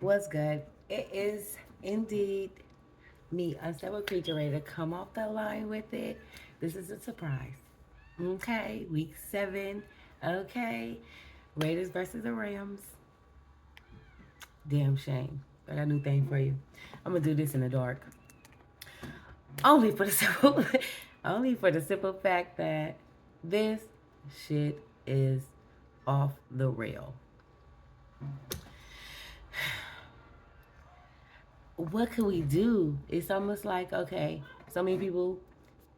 What's good? It is indeed me, Unstable Creature, ready to come off the line with it. This is a surprise. Okay, week 7. Okay, Raiders versus the Rams. Damn shame. I got a new thing for you. I'm gonna do this in the dark. Only for the simple, only for the simple fact that this shit is off the rail. What can we do? It's almost like, okay, so many people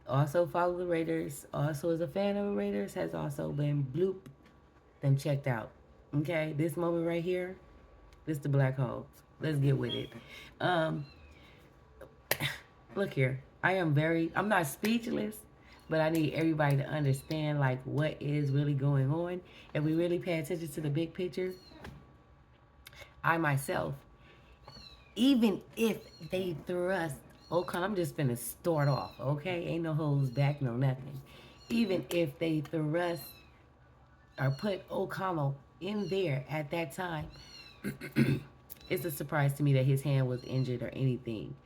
also follow the Raiders, also is a fan of the Raiders, has also been bloop, then checked out. Okay, this moment right here, this the black hole. Let's get with it. Um, Look here, I'm not speechless, but I need everybody to understand like what is really going on. If we really pay attention to the big picture, I myself, even if they thrust Ocon, I'm just gonna start off, okay? Ain't no holds back, no nothing. Even if they thrust or put O'Connell in there at that time, it's a surprise to me that his hand was injured or anything.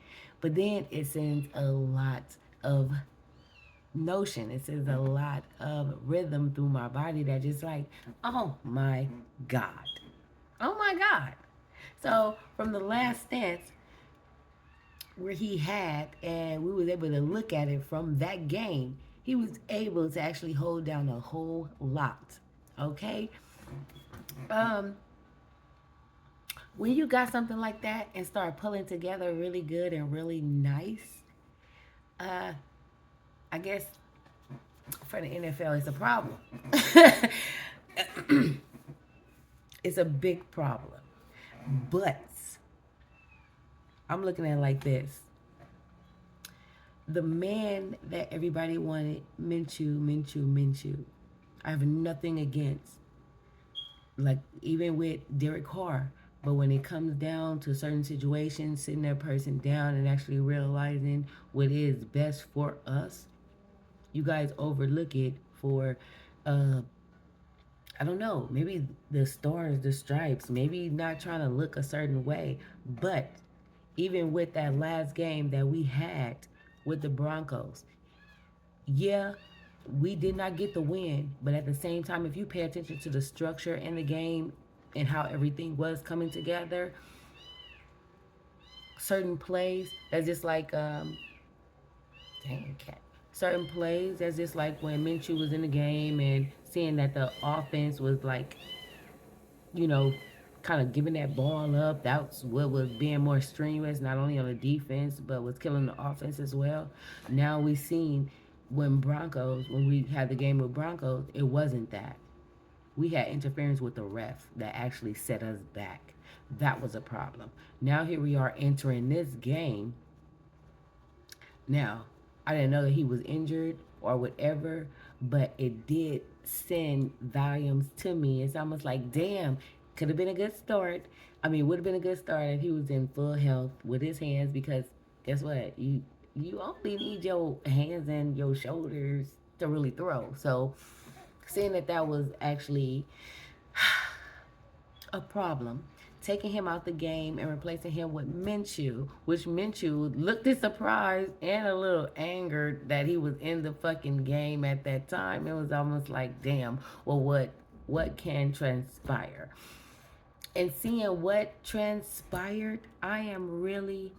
But then it sends a lot of notion. It sends a lot of rhythm through my body that just like, oh my God. Oh my God. So from the last stance where he had, and we was able to look at it from that game, he was able to actually hold down a whole lot. Okay? Um, when you got something like that and start pulling together really good and really nice, uh, I guess for the NFL, it's a problem. It's a big problem. But I'm looking at it like this. The man that everybody wanted, Minshew. I have nothing against. Like, even with Derek Carr. But when it comes down to certain situations, sitting that person down and actually realizing what is best for us, you guys overlook it for, uh, I don't know, maybe the stars, the stripes, maybe not trying to look a certain way. But even with that last game that we had with the Broncos, yeah, we did not get the win, but at the same time, if you pay attention to the structure in the game and how everything was coming together, certain plays that's just like dang cat. Certain plays that's just like when Minshew was in the game and seeing that the offense was like, you know, kind of giving that ball up. That's what was being more strenuous, not only on the defense, but was killing the offense as well. Now we seen when we had the game with Broncos, it wasn't that. We had interference with the ref that actually set us back. That was a problem. Now here we are entering this game. Now, I didn't know that he was injured or whatever, but it did send volumes to me. It's almost like, damn, could have been a good start. I mean, would have been a good start if he was in full health with his hands, because guess what? You only need your hands and your shoulders to really throw. So seeing that that was actually a problem, taking him out the game and replacing him with Minshew, which Minshew looked surprised and a little angered that he was in the fucking game at that time. It was almost like, damn, well, what can transpire? And seeing what transpired, I am really,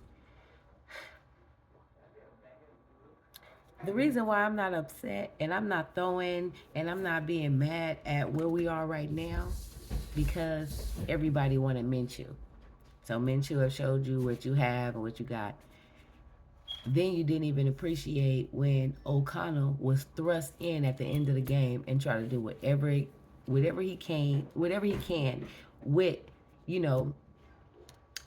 the reason why I'm not upset and I'm not throwing and I'm not being mad at where we are right now, because everybody wanted Minshew. So Minshew have showed you what you have and what you got. Then you didn't even appreciate when O'Connell was thrust in at the end of the game and try to do whatever he can with, you know,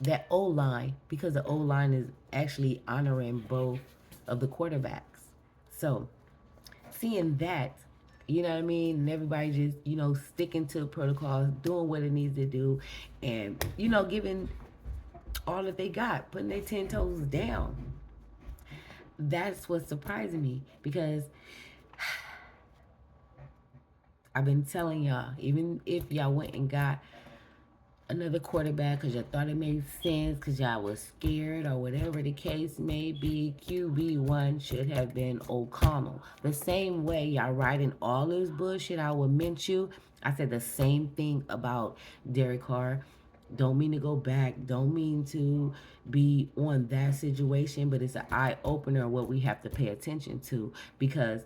that O line, because the O line is actually honoring both of the quarterbacks. So seeing that, you know what I mean, and everybody just, sticking to protocols, doing what it needs to do, and giving all that they got, putting their 10 toes down. That's what's surprising me, because I've been telling y'all, even if y'all went and got another quarterback because you thought it made sense because y'all was scared or whatever the case may be. QB1 should have been O'Connell. The same way y'all writing all this bullshit I will mint you. I said the same thing about Derek Carr. Don't mean to go back. Don't mean to be on that situation, but it's an eye opener what we have to pay attention to because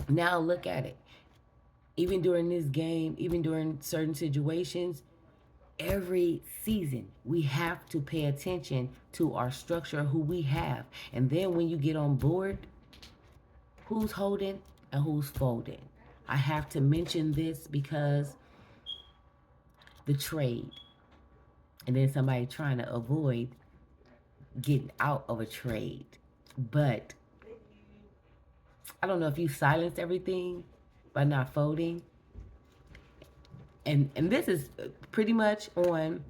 now look at it. Even during this game, even during certain situations, every season we have to pay attention to our structure, who we have. And then when you get on board, who's holding and who's folding. I have to mention this because the trade, and then somebody trying to avoid getting out of a trade. But I don't know if you silenced everything by not folding. And this is pretty much on,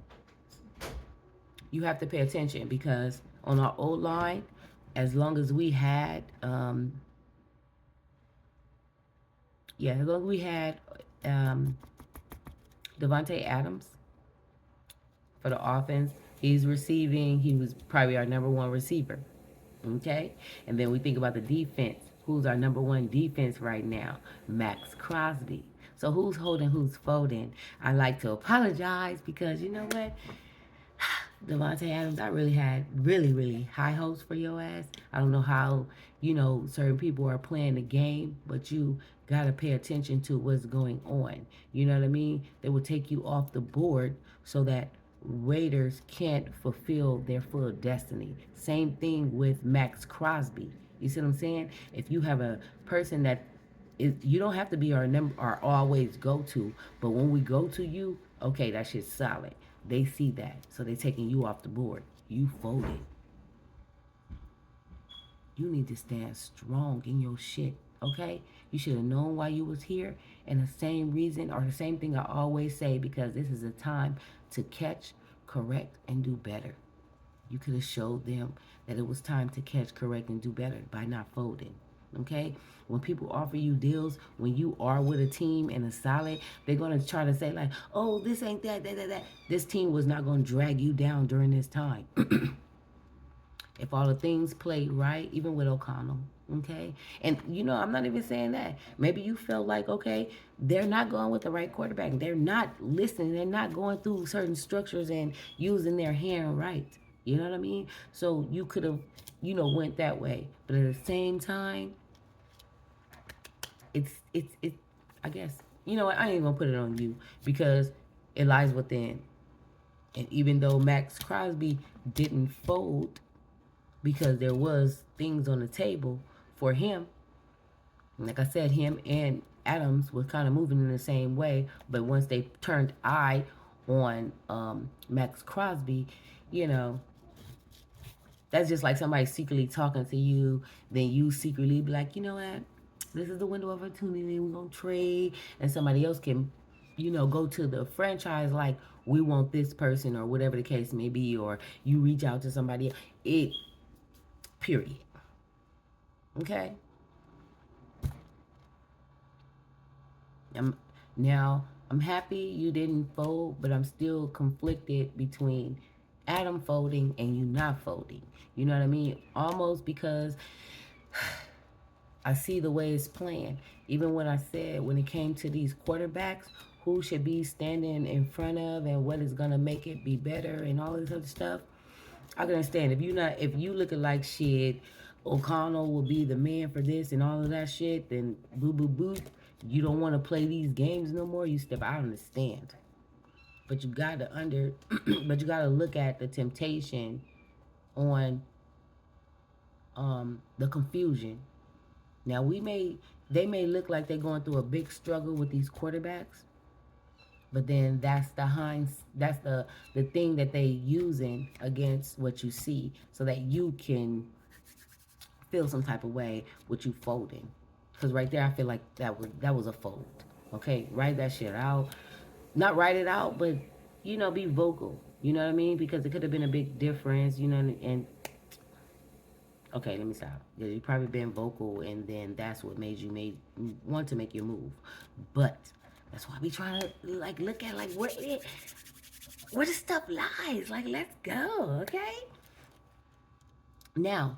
you have to pay attention because on our old line, as long as we had, as long as we had Devontae Adams for the offense, he was probably our number one receiver. Okay? And then we think about the defense. Who's our number one defense right now? Max Crosby. So who's holding, who's folding? I like to apologize because you know what? Devontae Adams, I really had really high hopes for your ass. I don't know how, certain people are playing the game, but you got to pay attention to what's going on. You know what I mean? They will take you off the board so that Raiders can't fulfill their full destiny. Same thing with Max Crosby. You see what I'm saying? If you have a person that you don't have to be our always go-to, but when we go to you, okay, that shit's solid. They see that, so they're taking you off the board. You folded. You need to stand strong in your shit, okay? You should have known why you was here, and the same reason or the same thing I always say, because this is a time to catch, correct, and do better. You could have showed them that it was time to catch, correct, and do better by not folding. Okay? When people offer you deals, when you are with a team and a solid, they're going to try to say like, oh, this ain't that. This team was not going to drag you down during this time. If all the things played right, even with O'Connell, okay? And, I'm not even saying that. Maybe you felt like, okay, they're not going with the right quarterback. They're not listening. They're not going through certain structures and using their hand right. You know what I mean? So you could have, went that way. But at the same time, it's I guess, you know what? I ain't even going to put it on you because it lies within. And even though Max Crosby didn't fold, because there was things on the table for him. Like I said, him and Adams was kind of moving in the same way, but once they turned eye on Max Crosby, that's just like somebody secretly talking to you, then you secretly be like, you know what, this is the window of opportunity, we're going to trade, and somebody else can, go to the franchise like, we want this person or whatever the case may be, or you reach out to somebody else. Period. Okay? I'm happy you didn't fold, but I'm still conflicted between Adam folding and you not folding. You know what I mean? Almost because I see the way it's playing. Even when I said when it came to these quarterbacks, who should be standing in front of and what is going to make it be better and all this other stuff, I can understand. If you looking like shit, O'Connell will be the man for this and all of that shit, then boo boo boo, you don't want to play these games no more. You step out on the stand. But you gotta look at the temptation on the confusion. Now they may look like they're going through a big struggle with these quarterbacks. But then that's the thing that they using against what you see so that you can feel some type of way with you folding. Because right there, I feel like that was a fold. Okay, write that shit out. Not write it out, but, be vocal. You know what I mean? Because it could have been a big difference, and okay, let me stop. You probably been vocal, and then that's what made you want to make your move. But that's why we trying to look at what where the stuff lies. Like, let's go, okay? Now,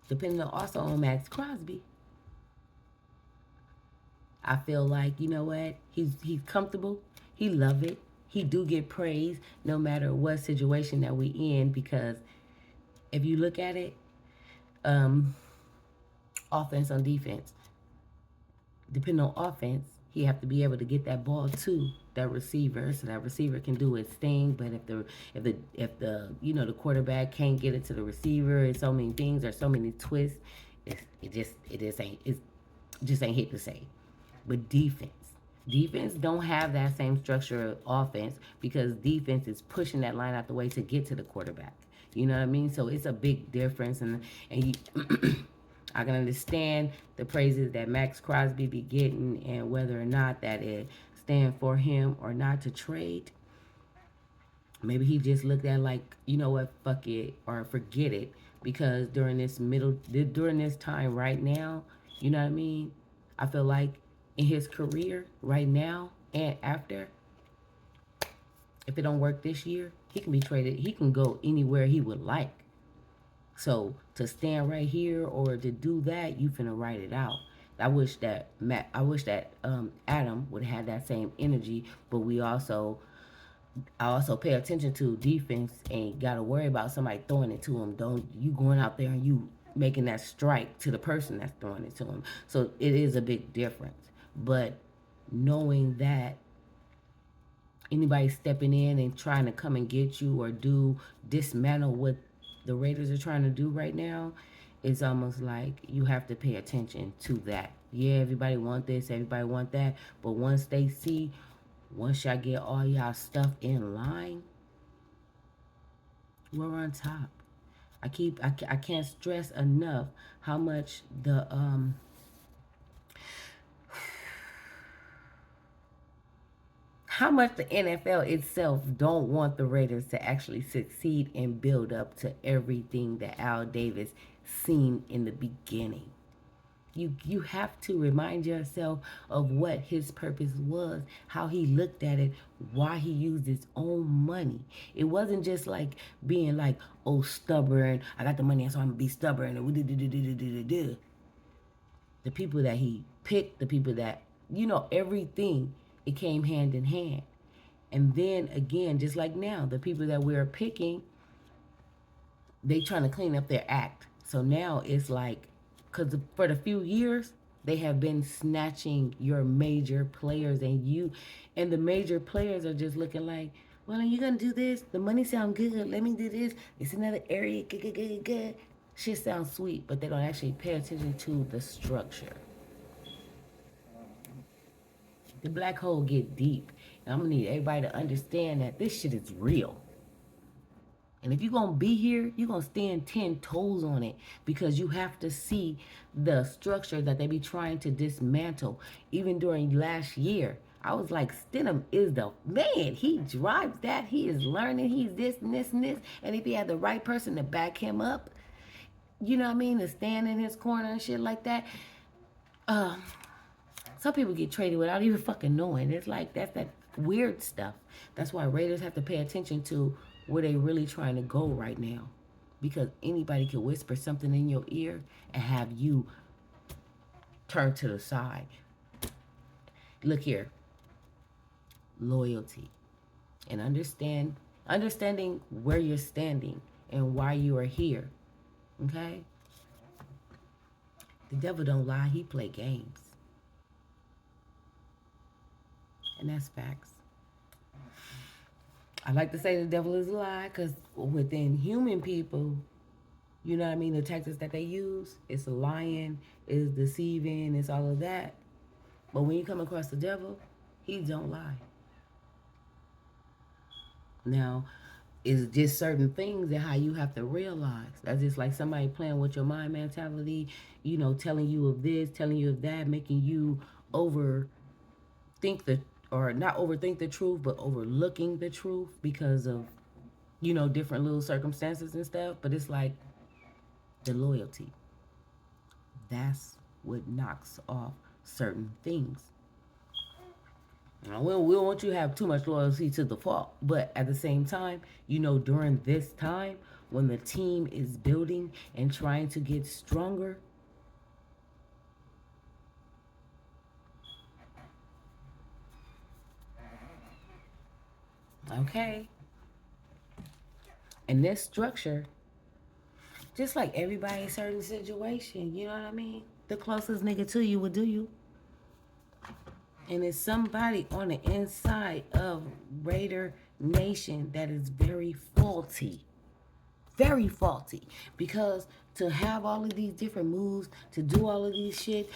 depending on also on Max Crosby, I feel like, you know what? He's comfortable. He love it. He do get praise no matter what situation that we in, because if you look at it, um, offense on defense, depending on offense, he have to be able to get that ball to that receiver, so that receiver can do his thing. But if the the quarterback can't get it to the receiver, it's so many things, there's so many twists. It just ain't hit to say. But defense don't have that same structure of offense, because defense is pushing that line out the way to get to the quarterback. You know what I mean? So it's a big difference, and you, I can understand the praises that Max Crosby be getting, and whether or not that it stand for him or not to trade. Maybe he just looked at like, you know what, fuck it or forget it, because during this time right now, you know what I mean? I feel like in his career right now and after, if it don't work this year, he can be traded. He can go anywhere he would like. So to stand right here or to do that, you finna write it out. I wish that Adam would have that same energy, but I also pay attention to defense, and gotta worry about somebody throwing it to him. Don't you going out there and you making that strike to the person that's throwing it to him. So it is a big difference. But knowing that anybody stepping in and trying to come and get you or dismantle what the Raiders are trying to do right now, it's almost like you have to pay attention to that. Yeah, everybody want this, everybody want that, but once y'all get all y'all stuff in line, we're on top. I can't stress enough how much the NFL itself don't want the Raiders to actually succeed and build up to everything that Al Davis seen in the beginning. You have to remind yourself of what his purpose was, how he looked at it, why he used his own money. It wasn't just like being like, oh, stubborn, I got the money, so I'm gonna be stubborn. The people that he picked, the people that, everything, it came hand in hand. And then again, just like now, the people that we're picking, they trying to clean up their act. So now it's like, because for the few years, they have been snatching your major players, and the major players are just looking like, well, are you going to do this? The money sound good. Let me do this. It's another area. Good. Shit sounds sweet, but they don't actually pay attention to the structure. The black hole get deep. And I'm going to need everybody to understand that this shit is real. And if you're going to be here, you're going to stand 10 toes on it, because you have to see the structure that they be trying to dismantle. Even during last year, I was like, Stidham is the man. He drives that. He is learning. He's this and this and this. And if he had the right person to back him up, you know what I mean, to stand in his corner and shit like that, some people get traded without even fucking knowing. It's like, that's that weird stuff. That's why Raiders have to pay attention to where they really trying to go right now, because anybody can whisper something in your ear and have you turn to the side. Look here, loyalty and understanding where you're standing and why you are here. Okay, the devil don't lie, he play games, and that's facts. I like to say the devil is a lie, because within human people, you know what I mean, the tactics that they use, it's lying, it's deceiving, it's all of that. But when you come across the devil, he don't lie. Now, it's just certain things that how you have to realize. That's just like somebody playing with your mind mentality, telling you of this, telling you of that, making you overthink or not overthink the truth, but overlooking the truth because of, different little circumstances and stuff. But it's like the loyalty. That's what knocks off certain things. We don't want you to have too much loyalty to the fault. But at the same time, during this time when the team is building and trying to get stronger, okay, and this structure, just like everybody in certain situation, you know what I mean? The closest nigga to you would do you. And it's somebody on the inside of Raider Nation that is very faulty. Very faulty. Because to have all of these different moves, to do all of these shit,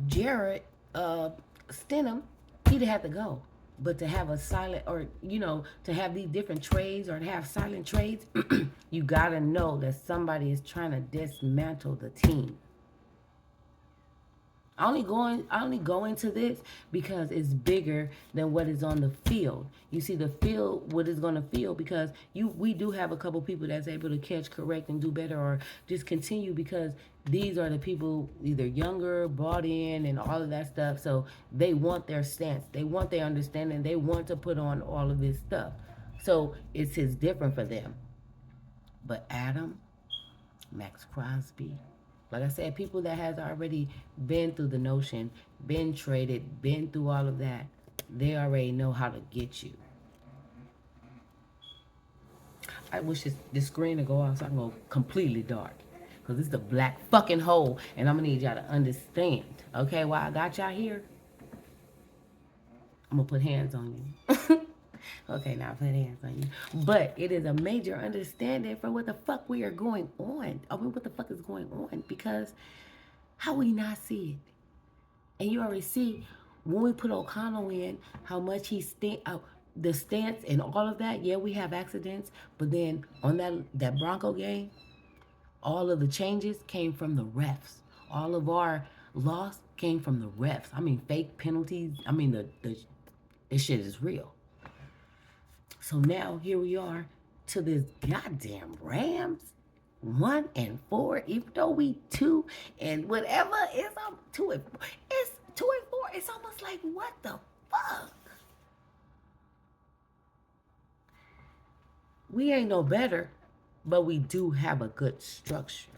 Jared Stenham, he'd have to go. But to have a silent, or, to have these different trades or to have silent trades, you gotta know that somebody is trying to dismantle the team. I only go into this because it's bigger than what is on the field. You see the field, what is going to feel, because we do have a couple people that's able to catch, correct, and do better, or just continue, because these are the people either younger, bought in, and all of that stuff. So they want their stance, they want their understanding, they want to put on all of this stuff. So it's different for them. But Adam, Max Crosby, like I said, people that has already been through the notion, been traded, been through all of that, they already know how to get you. I wish this screen to go off so I can go completely dark. Because this is a black fucking hole. And I'm going to need y'all to understand. Okay, while I got y'all here, I'm going to put hands on you. Okay, now put hands on you. But it is a major understanding for what the fuck we are going on. I mean, what the fuck is going on? Because how we not see it? And you already see when we put O'Connell in, how much the stance and all of that. Yeah, we have accidents, but then on that Bronco game, all of the changes came from the refs. All of our loss came from the refs. I mean, fake penalties. I mean, this shit is real. So now here we are to this goddamn Rams 1-4, even though we 2 and whatever is up 2-4. It's 2-4. It's almost like, what the fuck? We ain't no better, but we do have a good structure.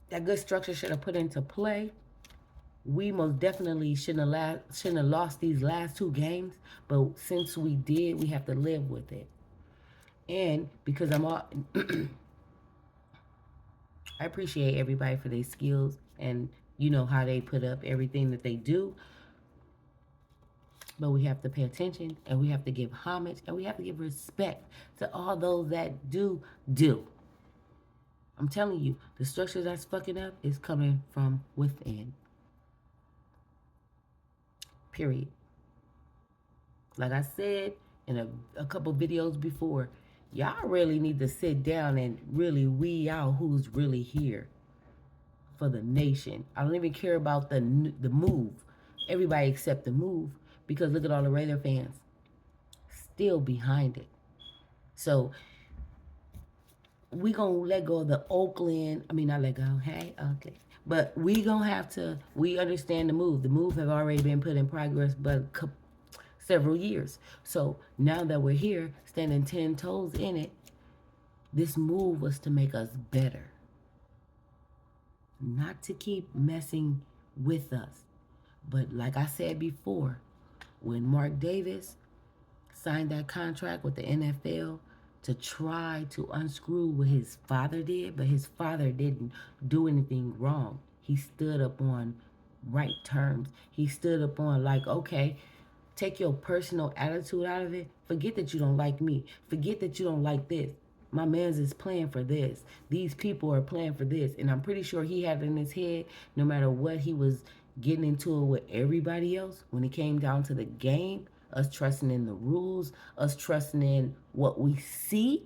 That good structure should have put into play. We most definitely shouldn't have lost these last 2 games, but since we did, we have to live with it. And because I appreciate everybody for their skills and how they put up everything that they do. But we have to pay attention, and we have to give homage, and we have to give respect to all those that do. I'm telling you, the structure that's fucking up is coming from within. Period. Like I said in a couple videos before, y'all really need to sit down and really weed out who's really here for the nation. I don't even care about the move. Everybody except the move, because look at all the Raider fans still behind it. So we gonna let go of the Oakland. I mean, not let go. Hey, okay. But we gonna have to. We understand the move. The move have already been put in progress, but several years. So now that we're here, standing 10 toes in it, this move was to make us better, not to keep messing with us. But like I said before, when Mark Davis signed that contract with the NFL to try to unscrew what his father did, but his father didn't do anything wrong. He stood up on right terms. He stood up on, like, okay, take your personal attitude out of it. Forget that you don't like me. Forget that you don't like this. My man's is playing for this. These people are playing for this. And I'm pretty sure he had it in his head, no matter what he was getting into it with everybody else, when it came down to the game, us trusting in the rules, us trusting in what we see,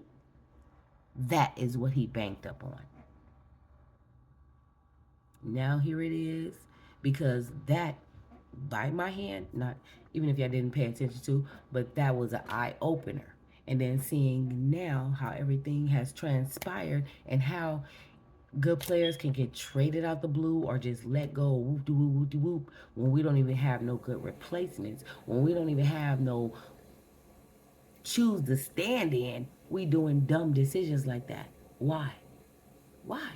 that is what he banked up on. Now here it is, because that, by my hand, not even if y'all didn't pay attention to, but that was an eye-opener. And then seeing now how everything has transpired and how Good players can get traded out the blue or just let go, whoop de whoop, whoop de whoop, when we don't even have no good replacements, when we don't even have no choose to stand in. We doing dumb decisions like that. Why? Why?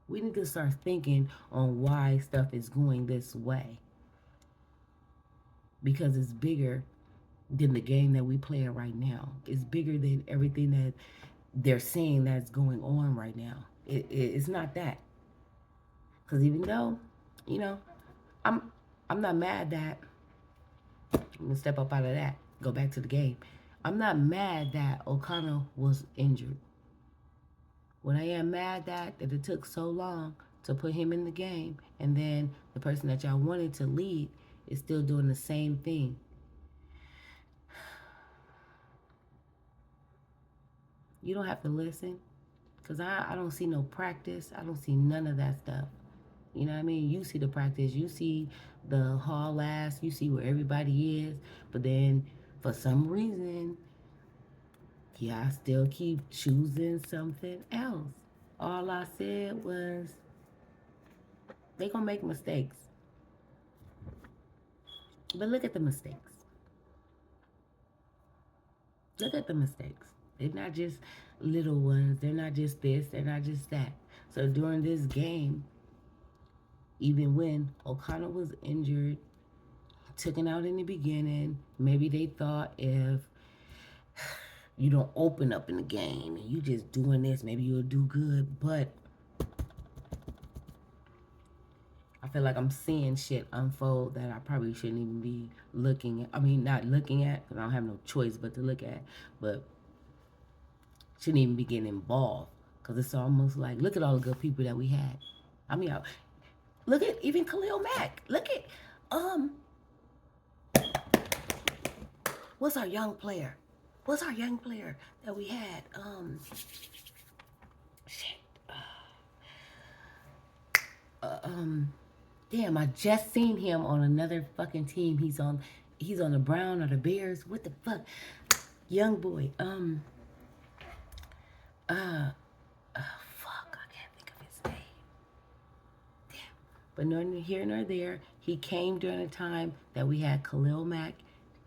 We need to start thinking on why stuff is going this way. Because it's bigger than the game that we play right now. It's bigger than everything that they're saying that's going on right now. It's not that. Because even though, you know, I'm I'm not mad that I'm gonna step up out of that. Go back to the game. I'm not mad that O'Connell was injured. What I am mad that it took so long to put him in the game, and then the person that y'all wanted to lead is still doing the same thing. You don't have to listen, because I don't see no practice. I don't see none of that stuff. You know what I mean? You see the practice. You see the haul ass. You see where everybody is. But then, for some reason, y'all still keep choosing something else. All I said was, they gonna make mistakes. But look at the mistakes. Look at the mistakes. They're not just little ones. They're not just this. They're not just that. So during this game, even when O'Connor was injured, taken out in the beginning, maybe they thought if you don't open up in the game and you just doing this, maybe you'll do good. But I feel like I'm seeing shit unfold that I probably shouldn't even be looking at. I mean, not looking at, because I don't have no choice but to look at. But shouldn't even be getting involved. Because it's almost like, look at all the good people that we had. I mean, look at even Khalil Mack. Look at, what's our young player? What's our young player that we had? Shit. Damn, I just seen him on another fucking team. He's on the Brown or the Bears. What the fuck? Young boy. Fuck, I can't think of his name. Damn. But neither here nor there. He came during a time that we had Khalil Mack.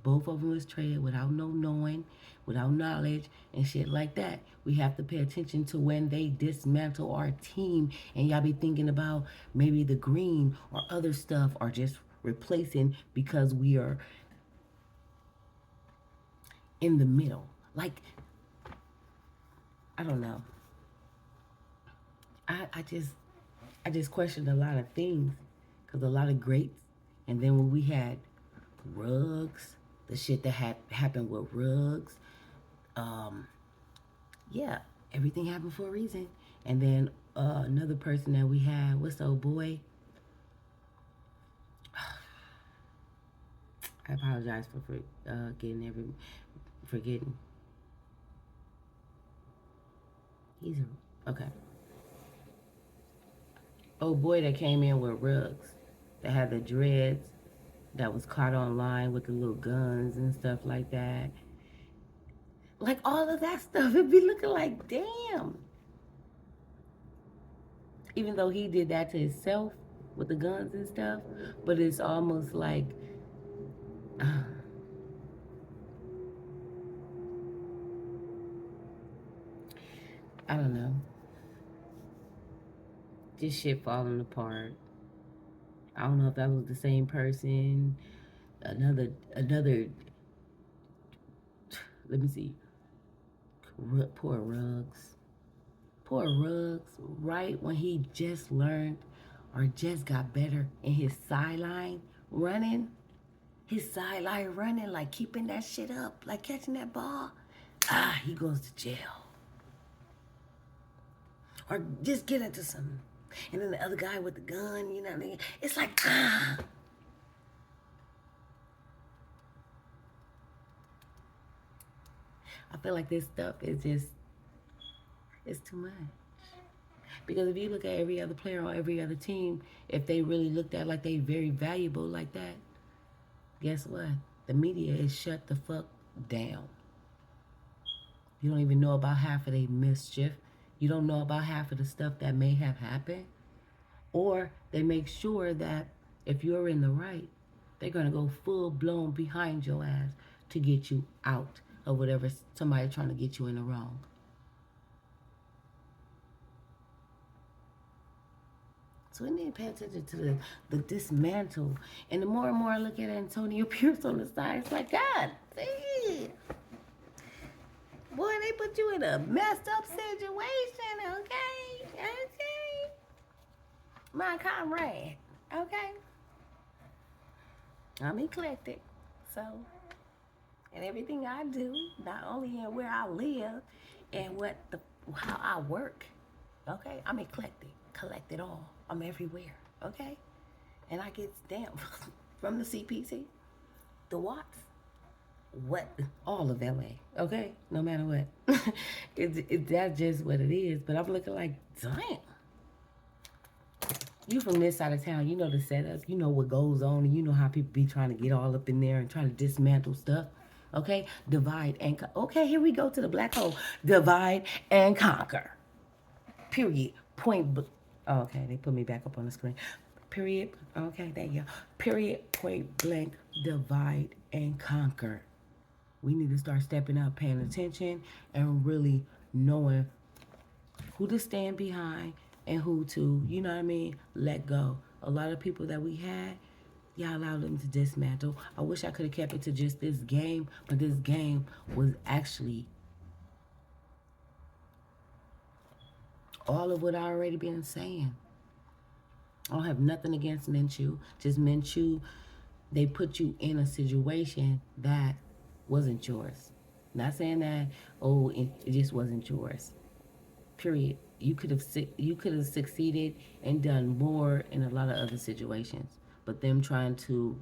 Both of them was traded without no knowing, without knowledge, and shit like that. We have to pay attention to when they dismantle our team, and y'all be thinking about maybe the green or other stuff, or just replacing because we are in the middle. Like, I don't know. I just questioned a lot of things, because a lot of greats, and then when we had Ruggs, the shit that had happened with Ruggs, yeah, everything happened for a reason. And then another person that we had, what's the old boy? I apologize for forgetting. He's okay. Old boy that came in with Ruggs, that had the dreads, that was caught online with the little guns and stuff like that. Like, all of that stuff, it'd be looking like, damn. Even though he did that to himself with the guns and stuff, but it's almost like, I don't know. Just shit falling apart. I don't know if that was the same person. Another, let me see. Poor Ruggs. Poor Ruggs, right when he just learned or just got better in his sideline running. His sideline running, like keeping that shit up, like catching that ball. He goes to jail. Or just get into something. And then the other guy with the gun, you know what I mean? It's like, I feel like this stuff is just, it's too much. Because if you look at every other player on every other team, if they really looked at like they very valuable like that, guess what? The media is shut the fuck down. You don't even know about half of their mischief. You don't know about half of the stuff that may have happened. Or they make sure that if you're in the right, they're going to go full blown behind your ass to get you out of whatever somebody trying to get you in the wrong. So we need to pay attention to the dismantle. And the more and more I look at Antonio Pierce on the side, it's like, God, see. Boy, they put you in a messed up situation, okay? Okay. My comrade, okay? I'm eclectic, so, and everything I do, not only in where I live and how I work, okay? I'm eclectic, collect it all. I'm everywhere, okay? And I get stamped from the CPC, the Watts, what, all of LA, okay? No matter what. That's just what it is, but I'm looking like, damn. You from this side of town, you know the setup, you know what goes on, and you know how people be trying to get all up in there and trying to dismantle stuff. Okay? Divide and conquer. Okay, here we go to the black hole. Divide and conquer. Period. Oh, okay, they put me back up on the screen. Period. Okay, there you go. Period. Point blank. Divide and conquer. We need to start stepping up, paying attention, and really knowing who to stand behind and who to, you know what I mean, let go. A lot of people that we had, y'all allowed them to dismantle. I wish I could have kept it to just this game, but this game was actually all of what I already been saying. I don't have nothing against Minshew. Just Minshew, they put you in a situation that wasn't yours. Not saying that, oh, it just wasn't yours. Period. You could have succeeded and done more in a lot of other situations. But them trying to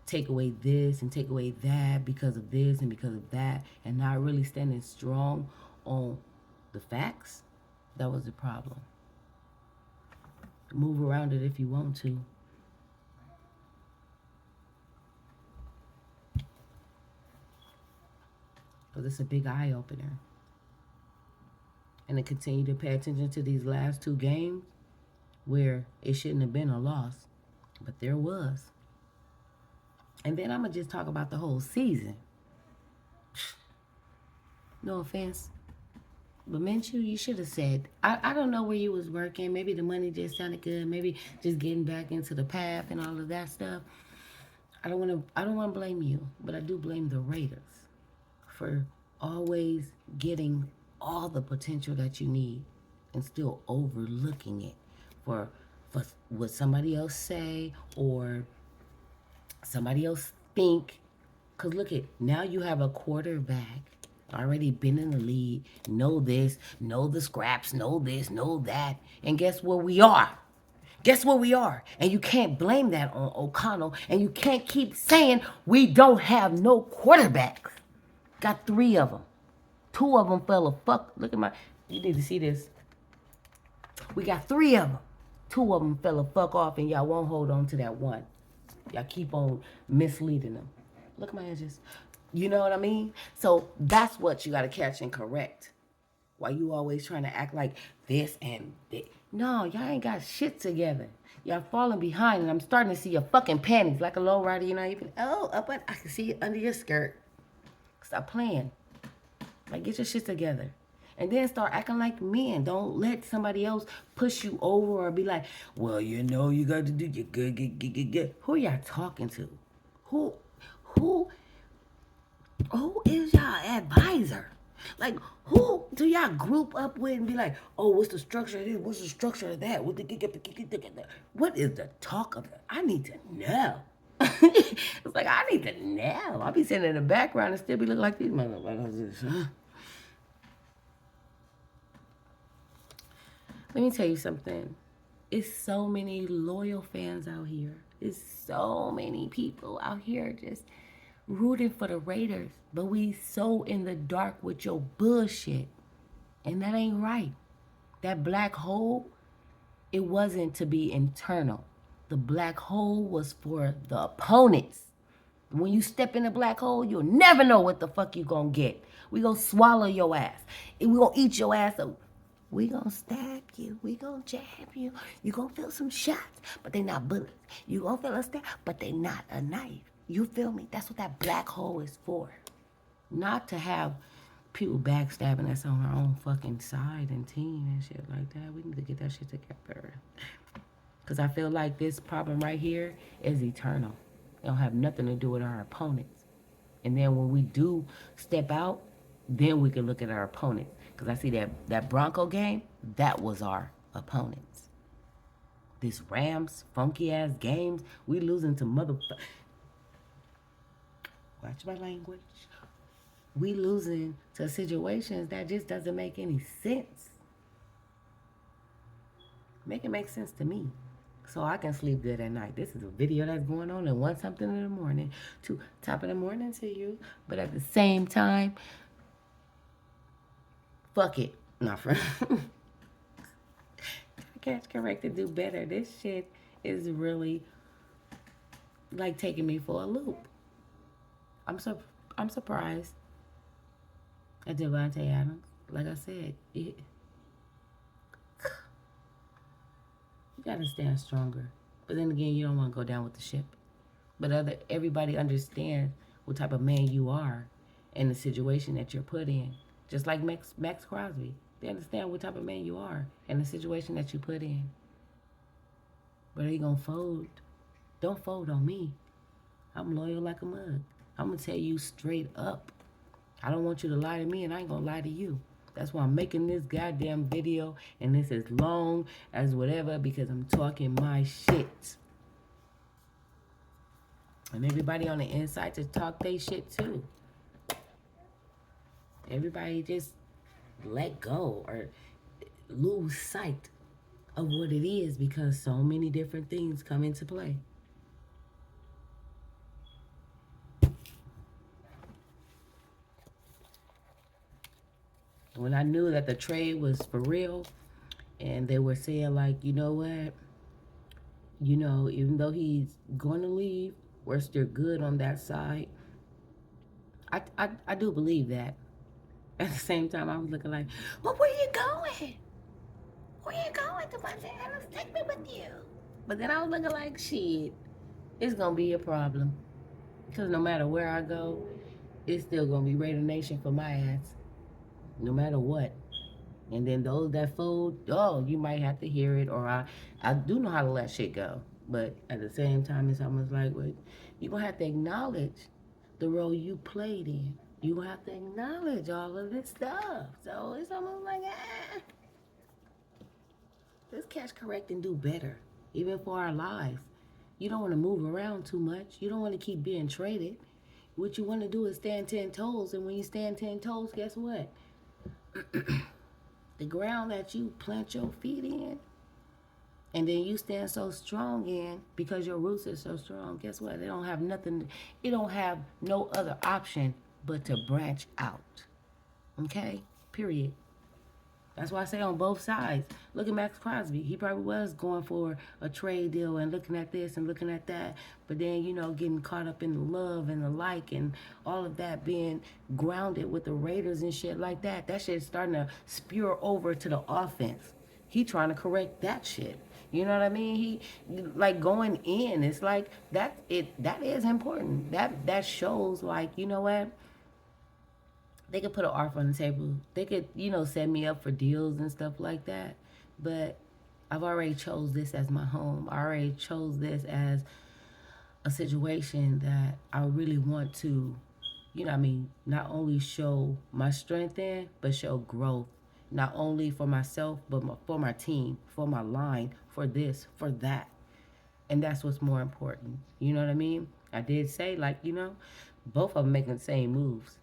take away this and take away that because of this and because of that, and not really standing strong on the facts, that was the problem. Move around it if you want to. Because it's a big eye opener. And to continue to pay attention to these last two games where it shouldn't have been a loss, but there was. And then I'm going to just talk about the whole season. No offense. But Minshew, you should have said, I don't know where you was working. Maybe the money just sounded good. Maybe just getting back into the path and all of that stuff. I don't want to blame you, but I do blame the Raiders for always getting all the potential that you need and still overlooking it for what somebody else say or somebody else think. Because look at, now you have a quarterback already been in the league, know this, know the scraps, know this, know that, and guess where we are? Guess where we are? And you can't blame that on O'Connell, and you can't keep saying we don't have no quarterbacks. Got 3 of them. 2 of them fell a fuck. Look at you need to see this. We got 3 of them. 2 of them fell a fuck off, and y'all won't hold on to that one. Y'all keep on misleading them. Look at my edges. You know what I mean? So that's what you got to catch and correct. Why you always trying to act like this and that? No, y'all ain't got shit together. Y'all falling behind, and I'm starting to see your fucking panties like a low rider. You know, even I can see it under your skirt. Stop playing. Like, get your shit together. And then start acting like men. Don't let somebody else push you over or be like, well, you know, you got to do your good. Who y'all talking to? Who is y'all advisor? Like, who do y'all group up with and be like, oh, what's the structure of this? What's the structure of that? What is the talk of it? I need to know. It's like, I need to know. I'll be sitting in the background and still be looking like these motherfuckers. Let me tell you something. It's so many loyal fans out here. It's so many people out here just rooting for the Raiders. But we so in the dark with your bullshit. And that ain't right. That black hole, it wasn't to be internal. The black hole was for the opponents. When you step in the black hole, you'll never know what the fuck you gonna get. We gonna swallow your ass. And we gonna eat your ass up We gonna stab you. We gonna jab you. You gonna feel some shots, but they not bullets. You gonna feel a stab, but they not a knife. You feel me? That's what that black hole is for. Not to have people backstabbing us on our own fucking side and team and shit like that. We need to get that shit together. Because I feel like this problem right here is eternal. It don't have nothing to do with our opponents. And then when we do step out, then we can look at our opponents. Because I see that Bronco game, that was our opponents. This Rams, funky ass games, we losing to motherfucker. Watch my language. We losing to situations that just doesn't make any sense. Make it make sense to me, so I can sleep good at night. This is a video that's going on at 1 something in the morning, to top of the morning to you. But at the same time, fuck it. Not for catch, correct, to do better. This shit is really like taking me for a loop. I'm surprised at Devontae Adams. Like I said, you gotta stand stronger. But then again, you don't want to go down with the ship. But everybody understands what type of man you are and the situation that you're put in. Just like Max Crosby. They understand what type of man you are and the situation that you put in. But are you gonna fold? Don't fold on me. I'm loyal like a mug. I'm gonna tell you straight up. I don't want you to lie to me, and I ain't gonna lie to you. That's why I'm making this goddamn video, and this as long as whatever, because I'm talking my shit. And everybody on the inside to talk they shit too. Everybody just let go or lose sight of what it is, because so many different things come into play. When I knew that the trade was for real, and they were saying like, you know what, you know, even though he's going to leave, we're still good on that side. I do believe that. At the same time, I was looking like, but where you going? Where you going, Devontae Adams? Take me with you. But then I was looking like, shit, it's going to be a problem. Because no matter where I go, it's still going to be Raider Nation for my ass. No matter what. And then those that fold, oh, you might have to hear it, or I do know how to let shit go. But at the same time, it's almost like, well, you're going to have to acknowledge the role you played in. You have to acknowledge all of this stuff. So it's almost like, let's catch, correct, and do better, even for our lives. You don't want to move around too much. You don't want to keep being traded. What you want to do is stand 10 toes, and when you stand 10 toes, guess what? The ground that you plant your feet in, and then you stand so strong in because your roots are so strong, guess what? They don't have nothing, it don't have no other option but to branch out. Okay? Period. That's why I say on both sides. Look at Max Crosby. He probably was going for a trade deal and looking at this and looking at that. But then, you know, getting caught up in the love and the like and all of that, being grounded with the Raiders and shit like that. That shit's starting to spew over to the offense. He trying to correct that shit. You know what I mean? He like going in. It's like that is important. That shows like, you know what? They could put an offer on the table. They could, you know, set me up for deals and stuff like that. But I've already chose this as my home. I already chose this as a situation that I really want to, you know what I mean, not only show my strength in, but show growth. Not only for myself, but for my team, for my line, for this, for that. And that's what's more important. You know what I mean? I did say, like, you know, both of them making the same moves.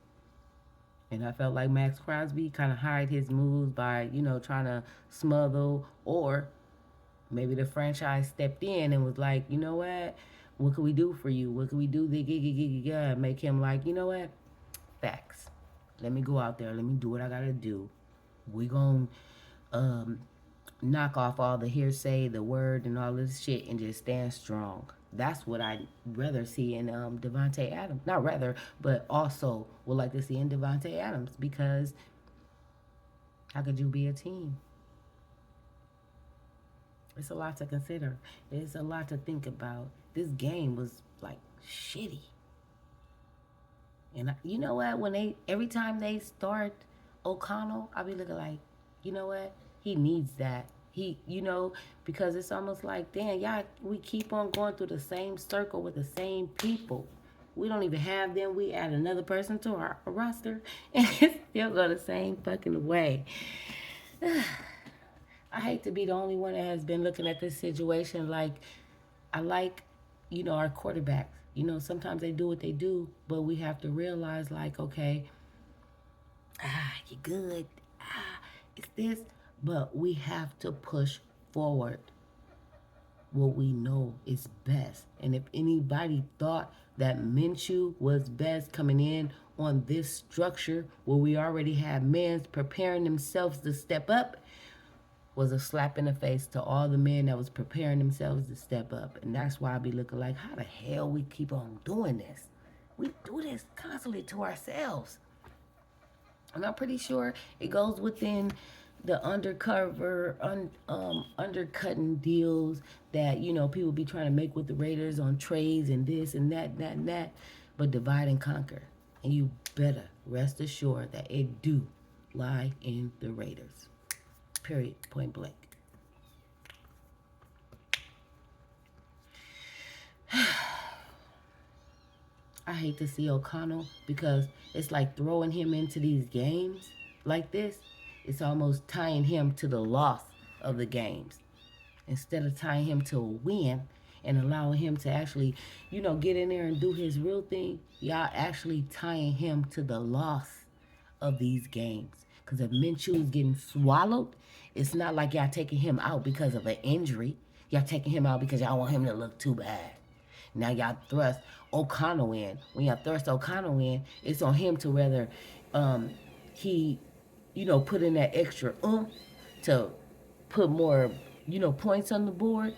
And I felt like Max Crosby kind of hide his moves by, you know, trying to smother, or maybe the franchise stepped in and was like, you know what can we do for you? What can we do? Make him like, you know what? Facts. Let me go out there. Let me do what I got to do. We going to knock off all the hearsay, the word, and all this shit and just stand strong. That's what I'd rather see in Devontae Adams. Not rather, but also would like to see in Devontae Adams, because how could you be a team It's a lot to consider. It's a lot to think about. This game was like shitty. And you know what? Every time they start O'Connell, I'll be looking like, you know what? He needs that. Because it's almost like, damn, y'all, we keep on going through the same circle with the same people. We don't even have them. We add another person to our roster, and it still go the same fucking way. I hate to be the only one that has been looking at this situation like I like, our quarterbacks. Sometimes they do what they do, but we have to realize, like, okay, you're good. It's this. But we have to push forward what we know is best. And if anybody thought that Minshew was best coming in on this structure where we already have men preparing themselves to step up, was a slap in the face to all the men that was preparing themselves to step up. And that's why I be looking like, how the hell we keep on doing this? We do this constantly to ourselves. And I'm pretty sure it goes within the undercover, undercutting deals that, people be trying to make with the Raiders on trades and this and that, that and that. But divide and conquer. And you better rest assured that it do lie in the Raiders. Period. Point blank. I hate to see O'Connell because it's like throwing him into these games like this. It's almost tying him to the loss of the games instead of tying him to a win and allowing him to actually, get in there and do his real thing. Y'all actually tying him to the loss of these games. Because if Minshew is getting swallowed, it's not like y'all taking him out because of an injury. Y'all taking him out because y'all want him to look too bad. Now y'all thrust O'Connell in. When y'all thrust O'Connell in, it's on him to whether he, put in that extra to put more, points on the board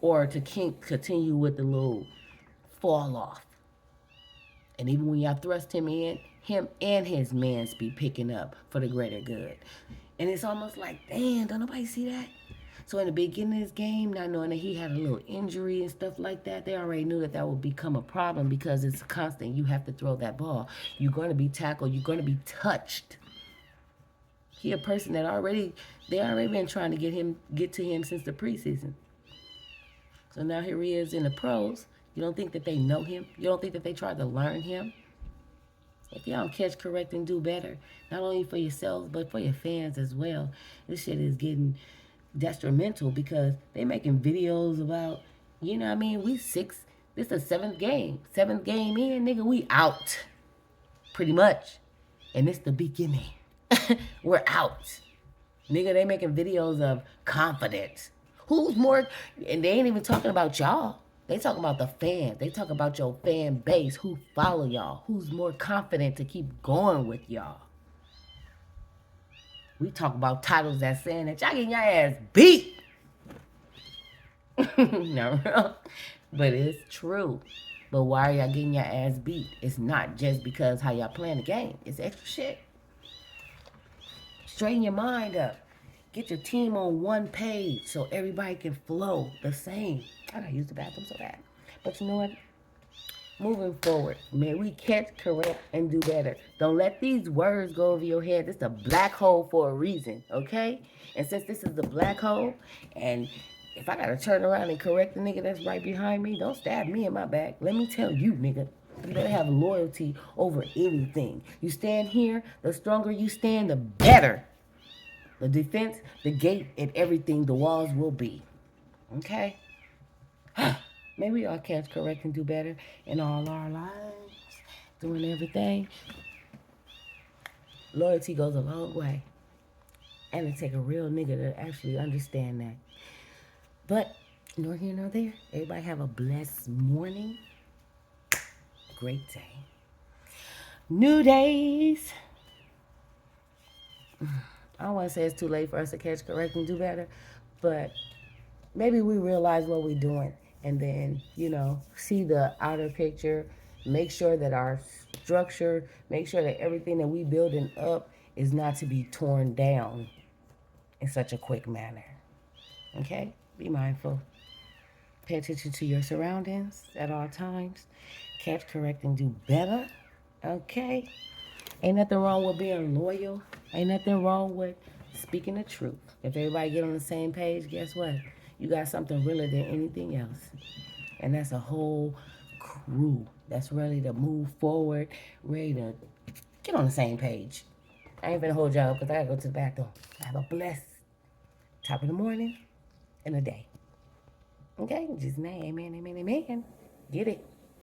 or to continue with the little fall off. And even when y'all thrust him in, him and his mans be picking up for the greater good. And it's almost like, damn, don't nobody see that? So in the beginning of this game, not knowing that he had a little injury and stuff like that, they already knew that would become a problem because it's constant. You have to throw that ball. You're going to be tackled. You're going to be touched. He a person that they already been trying to get to him since the preseason. So now here he is in the pros. You don't think that they know him? You don't think that they tried to learn him? If y'all don't catch, correct, and do better, not only for yourselves, but for your fans as well, this shit is getting detrimental because they making videos about, this is the seventh game. Seventh game in, nigga, we out. Pretty much. And it's the beginning. We're out. Nigga, they making videos of confidence. Who's more, and they ain't even talking about y'all. They talking about the fans. They talk about your fan base who follow y'all. Who's more confident to keep going with y'all. We talk about titles that saying that y'all getting your ass beat. No, but it's true. But why are y'all getting your ass beat? It's not just because how y'all playing the game. It's extra shit. Straighten your mind up. Get your team on one page so everybody can flow the same. I gotta use the bathroom so bad. But you know what? Moving forward, may we catch, correct, and do better. Don't let these words go over your head. This is a black hole for a reason, okay? And since this is the black hole, and if I gotta turn around and correct the nigga that's right behind me, don't stab me in my back. Let me tell you, nigga. You better have loyalty over anything. You stand here, the stronger you stand, the better. The defense, the gate, and everything, the walls will be. Okay? Maybe we all catch, correct, and do better in all our lives. Doing everything. Loyalty goes a long way. And it takes a real nigga to actually understand that. But, nor here nor there. Everybody have a blessed morning. Great day. New days. I don't want to say it's too late for us to catch, correct, and do better, but maybe we realize what we're doing and then, see the outer picture, make sure that our structure, make sure that everything that we building up is not to be torn down in such a quick manner. Okay? Be mindful. Pay attention to your surroundings at all times. Catch, correct, and do better. Okay? Ain't nothing wrong with being loyal. Ain't nothing wrong with speaking the truth. If everybody get on the same page, guess what? You got something realer than anything else. And that's a whole crew that's ready to move forward, ready to get on the same page. I ain't gonna hold y'all because I gotta go to the bathroom. Have a blessed top of the morning and a day. Okay? Just amen, amen, amen. Get it.